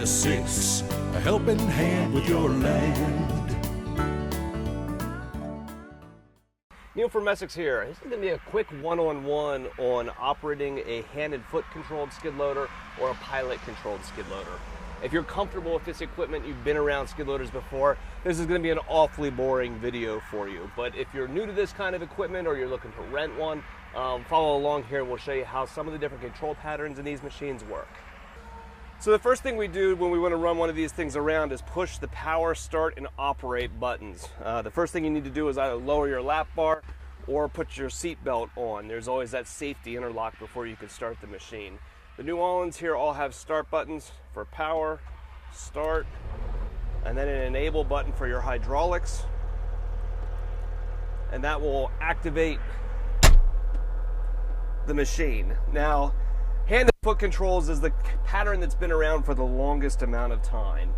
Assists, a helping hand with your land. Neil from Essex here. This is going to be a quick one-on-one on operating a hand and foot controlled skid loader or a pilot controlled skid loader. If you're comfortable with this equipment, you've been around skid loaders before, this is going to be an awfully boring video for you. But if you're new to this kind of equipment or you're looking to rent one, follow along here and we'll show you how some of the different control patterns in these machines work. So the first thing we do when we want to run one of these things around is push the power, start, and operate buttons. The first thing you need to do is either lower your lap bar or put your seat belt on. There's always that safety interlock before you can start the machine. The New Hollands here all have start buttons for power, start, and then an enable button for your hydraulics. And that will activate the machine. Now, hand and foot controls is the pattern that's been around for the longest amount of time.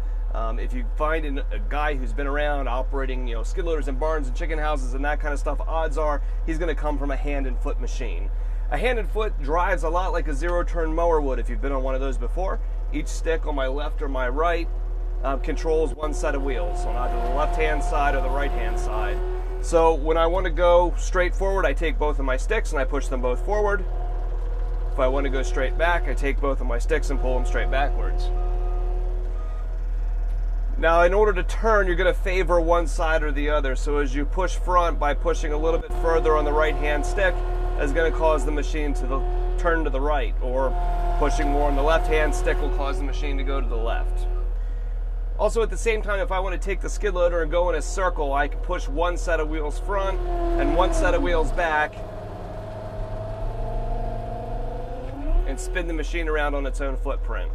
If you find a guy who's been around operating, skid loaders in barns and chicken houses and that kind of stuff, odds are he's going to come from a hand and foot machine. A hand and foot drives a lot like a zero-turn mower would if you've been on one of those before. Each stick on my left or my right controls one set of wheels, on either the left-hand side or the right-hand side. So when I want to go straight forward, I take both of my sticks and I push them both forward. If I want to go straight back, I take both of my sticks and pull them straight backwards. Now, in order to turn, you're going to favor one side or the other. So as you push front by pushing a little bit further on the right-hand stick, is going to cause the machine to turn to the right, or pushing more on the left-hand stick will cause the machine to go to the left. Also, at the same time, if I want to take the skid loader and go in a circle, I can push one set of wheels front and one set of wheels back, and spin the machine around on its own footprint.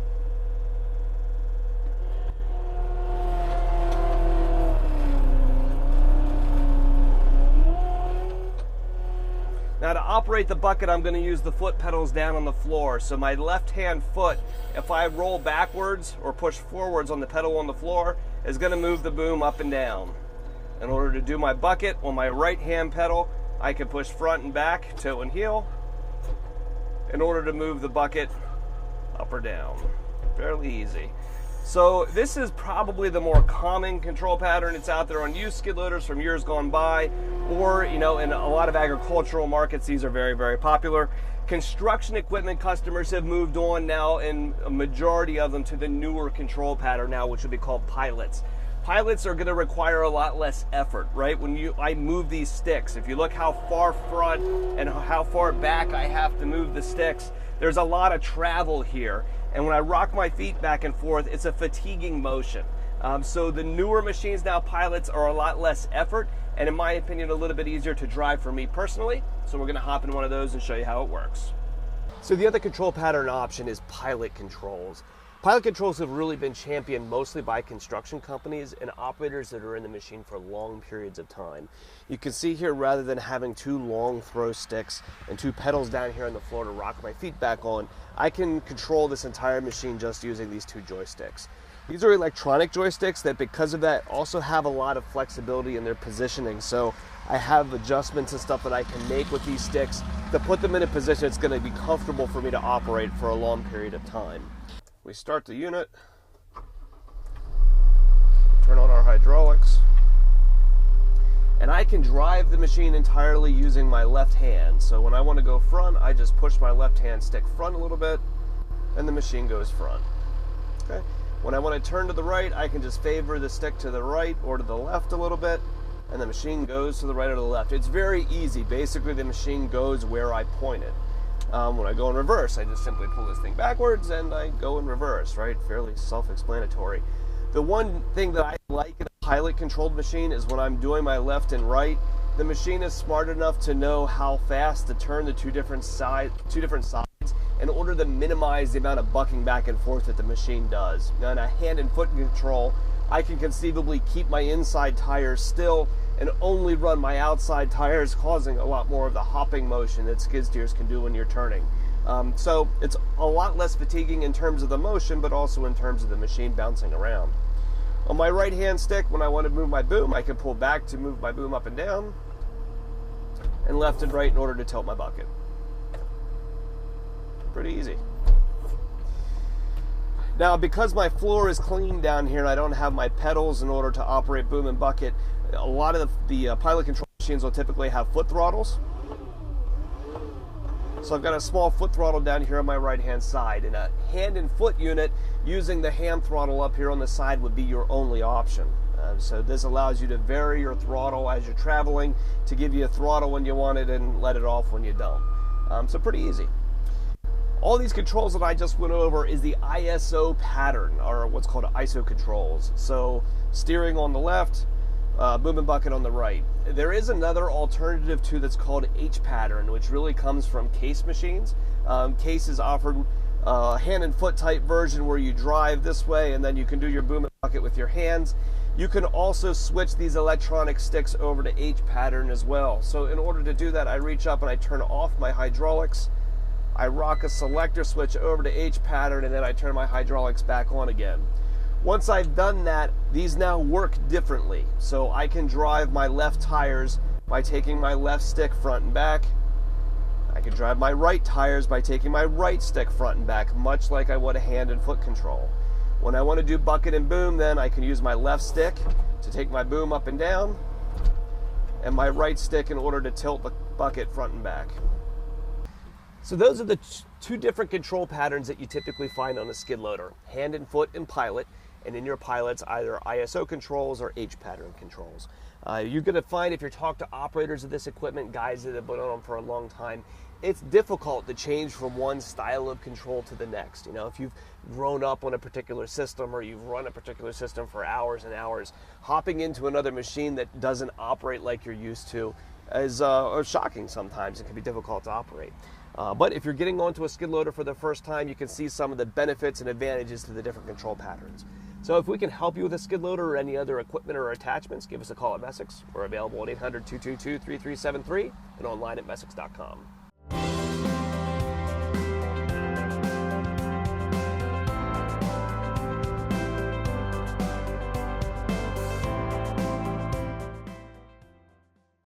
Now, to operate the bucket, I'm going to use the foot pedals down on the floor. So my left-hand foot, if I roll backwards or push forwards on the pedal on the floor, is going to move the boom up and down. In order to do my bucket on my right-hand pedal, I can push front and back, toe and heel, in order to move the bucket up or down. Fairly easy. So this is probably the more common control pattern. It's out there on used skid loaders from years gone by, or in a lot of agricultural markets, these are very, very popular. Construction equipment customers have moved on now, and a majority of them, to the newer control pattern now, which would be called pilots. Pilots are going to require a lot less effort, right? When I move these sticks, if you look how far front and how far back I have to move the sticks, there's a lot of travel here. And when I rock my feet back and forth, it's a fatiguing motion. So the newer machines now, pilots, are a lot less effort, and in my opinion, a little bit easier to drive for me personally. So we're going to hop in one of those and show you how it works. So the other control pattern option is pilot controls. Pilot controls have really been championed mostly by construction companies and operators that are in the machine for long periods of time. You can see here, rather than having two long throw sticks and two pedals down here on the floor to rock my feet back on, I can control this entire machine just using these two joysticks. These are electronic joysticks that, because of that, also have a lot of flexibility in their positioning. So I have adjustments and stuff that I can make with these sticks to put them in a position that's going to be comfortable for me to operate for a long period of time. We start the unit, turn on our hydraulics, and I can drive the machine entirely using my left hand. So when I want to go front, I just push my left hand stick front a little bit, and the machine goes front. Okay. When I want to turn to the right, I can just favor the stick to the right or to the left a little bit, and the machine goes to the right or the left. It's very easy. Basically, the machine goes where I point it. When I go in reverse, I just simply pull this thing backwards and I go in reverse, right? Fairly self-explanatory. The one thing that I like in a pilot-controlled machine is when I'm doing my left and right, the machine is smart enough to know how fast to turn the two different sides in order to minimize the amount of bucking back and forth that the machine does. Now, in a hand and foot control, I can conceivably keep my inside tires still and only run my outside tires, causing a lot more of the hopping motion that skid steers can do when you're turning. So it's a lot less fatiguing in terms of the motion, but also in terms of the machine bouncing around. On my right hand stick, when I want to move my boom, I can pull back to move my boom up and down, and left and right in order to tilt my bucket. Pretty easy. Now, because my floor is clean down here and I don't have my pedals in order to operate boom and bucket, a lot of the pilot control machines will typically have foot throttles. So I've got a small foot throttle down here on my right hand side, and a hand and foot unit using the hand throttle up here on the side would be your only option. So this allows you to vary your throttle as you're traveling, to give you a throttle when you want it and let it off when you don't. So pretty easy. All these controls that I just went over is the ISO pattern, or what's called ISO controls. So steering on the left, boom and bucket on the right. There is another alternative too that's called H pattern, which really comes from Case machines. Case is offered a hand and foot type version where you drive this way and then you can do your boom and bucket with your hands. You can also switch these electronic sticks over to H pattern as well. So in order to do that, I reach up and I turn off my hydraulics. I rock a selector switch over to H pattern, and then I turn my hydraulics back on again. Once I've done that, these now work differently. So I can drive my left tires by taking my left stick front and back. I can drive my right tires by taking my right stick front and back, much like I would a hand and foot control. When I want to do bucket and boom, then I can use my left stick to take my boom up and down, and my right stick in order to tilt the bucket front and back. So those are the two different control patterns that you typically find on a skid loader: hand and foot and pilot, and in your pilots either ISO controls or H pattern controls. You're going to find, if you talk to operators of this equipment, guys that have been on them for a long time, it's difficult to change from one style of control to the next. You know, if you've grown up on a particular system or you've run a particular system for hours and hours, hopping into another machine that doesn't operate like you're used to is shocking sometimes. It can be difficult to operate. But if you're getting onto a skid loader for the first time, you can see some of the benefits and advantages to the different control patterns. So if we can help you with a skid loader or any other equipment or attachments, give us a call at Messick's. We're available at 800-222-3373 and online at Messick's.com.